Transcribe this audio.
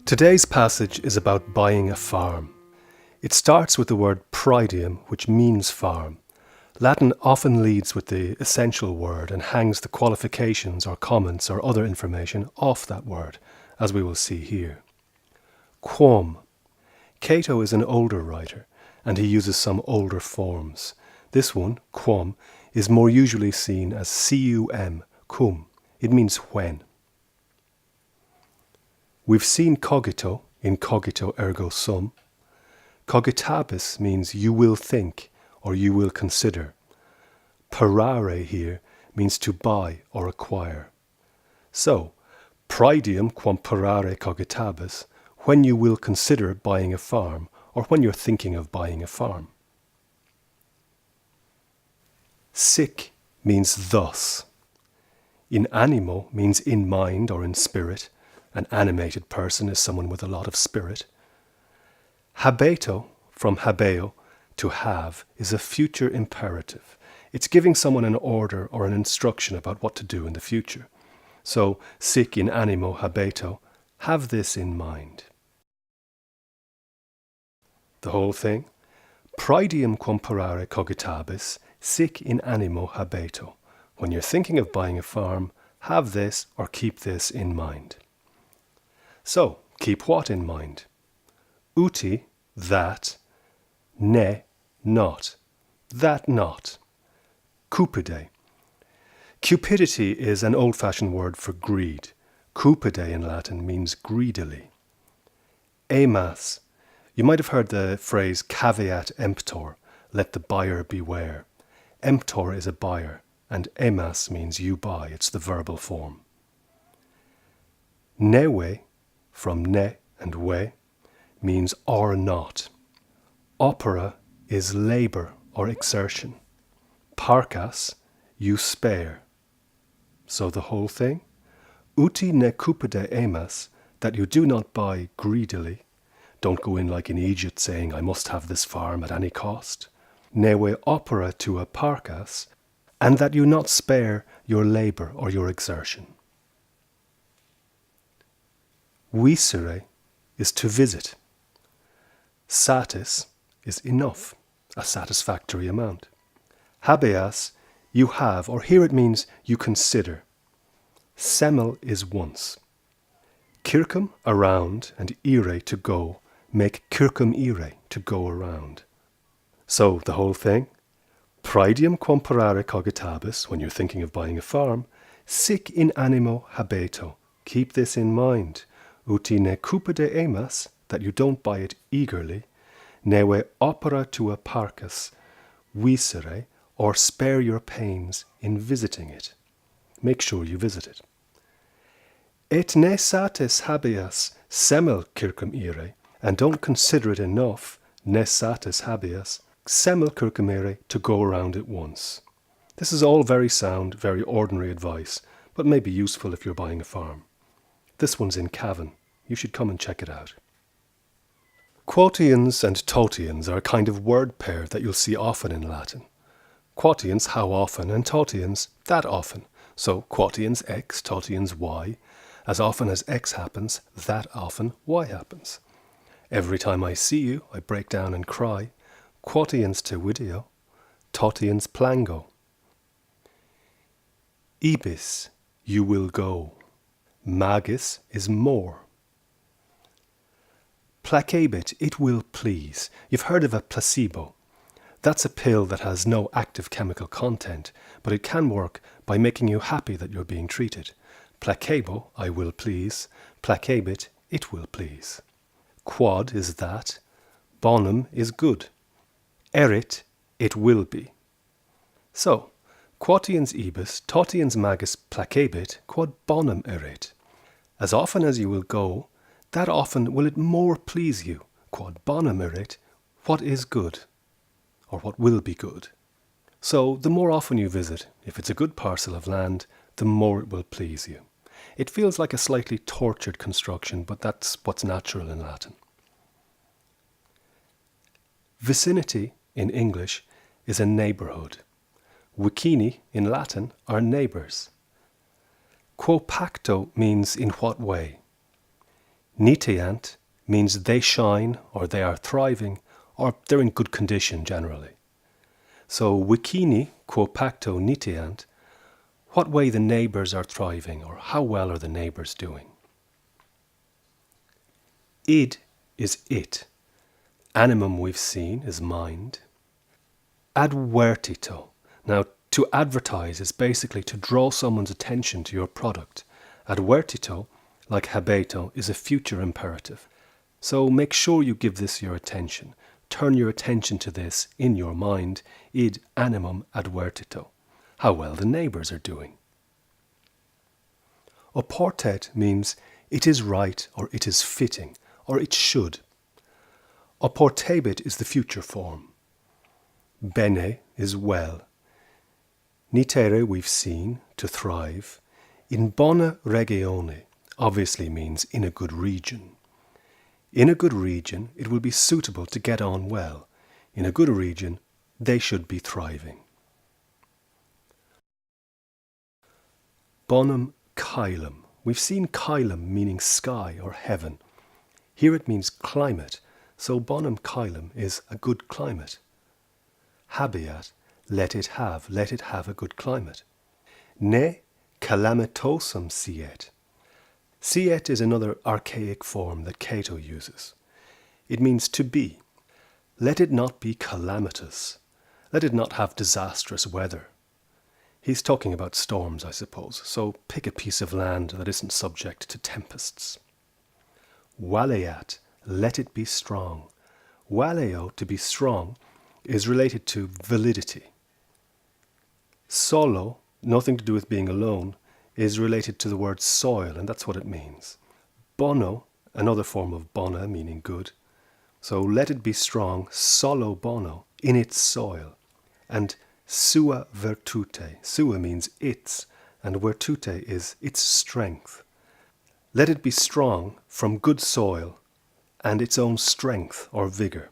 Today's passage is about buying a farm. It starts with the word "pridium," which means farm. Latin often leads with the essential word and hangs the qualifications or comments or other information off that word, as we will see here. Quom. Cato is an older writer, and he uses some older forms. This one, quom, is more usually seen as cum, cum. It means when. We've seen cogito in cogito ergo sum. Cogitabis means you will think or you will consider. Parare here means to buy or acquire. So, pridium quam parare cogitabis, when you will consider buying a farm or when you're thinking of buying a farm. Sic means thus. In animo means in mind or in spirit. An animated person is someone with a lot of spirit. Habeto, from habeo, to have, is a future imperative. It's giving someone an order or an instruction about what to do in the future. So, sic in animo habeto, have this in mind. The whole thing? Pridium quam parare cogitabis, sic in animo habeto. When you're thinking of buying a farm, have this or keep this in mind. So, keep what in mind? Uti, that. Ne, not. That not. Cupide. Cupidity is an old-fashioned word for greed. Cupide in Latin means greedily. Emas. You might have heard the phrase caveat emptor, let the buyer beware. Emptor is a buyer, and emas means you buy. It's the verbal form. Newe, from ne and we, means or not. Opera is labour or exertion. Parkas, you spare. So the whole thing? Uti ne cupide emas, that you do not buy greedily. Don't go in like in Egypt saying, I must have this farm at any cost. Newe opera tua parkas, and that you not spare your labour or your exertion. Visere is to visit. Satis is enough, a satisfactory amount. Habeas, you have, or here it means you consider. Semel is once. Circum, around, and ire, to go, make circum ire, to go around. So, the whole thing? Pridium quam parare cogitabis, when you're thinking of buying a farm, sic in animo habeto, keep this in mind. Uti ne cupide emas, that you don't buy it eagerly, newe opera tua parcas, visere, or spare your pains in visiting it. Make sure you visit it. Et ne satis habeas semel circum ire, and don't consider it enough, ne satis habeas, semel circum ire, to go around it once. This is all very sound, very ordinary advice, but may be useful if you're buying a farm. This one's in Cavan. You should come and check it out. Quotients and totients are a kind of word pair that you'll see often in Latin. Quotients, how often, and totients, that often. So quotients x, totients y. As often as x happens, that often y happens. Every time I see you, I break down and cry. Quotients te video, totients plango. Ibis, you will go. Magis is more. Placabit, it will please. You've heard of a placebo. That's a pill that has no active chemical content, but it can work by making you happy that you're being treated. Placebo, I will please. Placabit, it will please. Quod is that. Bonum is good. Erit, it will be. So, quotiens ibis, totiens magis placabit, quod bonum erit. As often as you will go, that often will it more please you, quod bonum erit, what is good, or what will be good. So the more often you visit, if it's a good parcel of land, the more it will please you. It feels like a slightly tortured construction, but that's what's natural in Latin. Vicinity, in English, is a neighbourhood. Vicini, in Latin, are neighbours. Quo pacto means in what way. Niteant means they shine, or they are thriving, or they're in good condition generally. So wikini quo pacto niteant, what way the neighbours are thriving, or how well are the neighbours doing. Id is it. Animum we've seen is mind. Advertito. Now, to advertise is basically to draw someone's attention to your product. Advertito, like habeto, is a future imperative. So make sure you give this your attention. Turn your attention to this in your mind. Id animum advertito. How well the neighbours are doing. Oportet means it is right, or it is fitting, or it should. Oportebit is the future form. Bene is well. Nitere we've seen, to thrive. In bona regione obviously means in a good region. In a good region, it will be suitable to get on well. In a good region, they should be thriving. Bonum caelum. We've seen caelum meaning sky or heaven. Here it means climate, so bonum caelum is a good climate. Habeat, let it have a good climate. Ne calamitosum siet. Siet is another archaic form that Cato uses. It means to be. Let it not be calamitous. Let it not have disastrous weather. He's talking about storms, I suppose, so pick a piece of land that isn't subject to tempests. Valeat, let it be strong. Valeo, to be strong, is related to validity. Solo, nothing to do with being alone, is related to the word soil, and that's what it means. Bono, another form of bona, meaning good. So let it be strong, solo bono, in its soil. And sua virtute, sua means its, and virtute is its strength. Let it be strong from good soil and its own strength or vigour.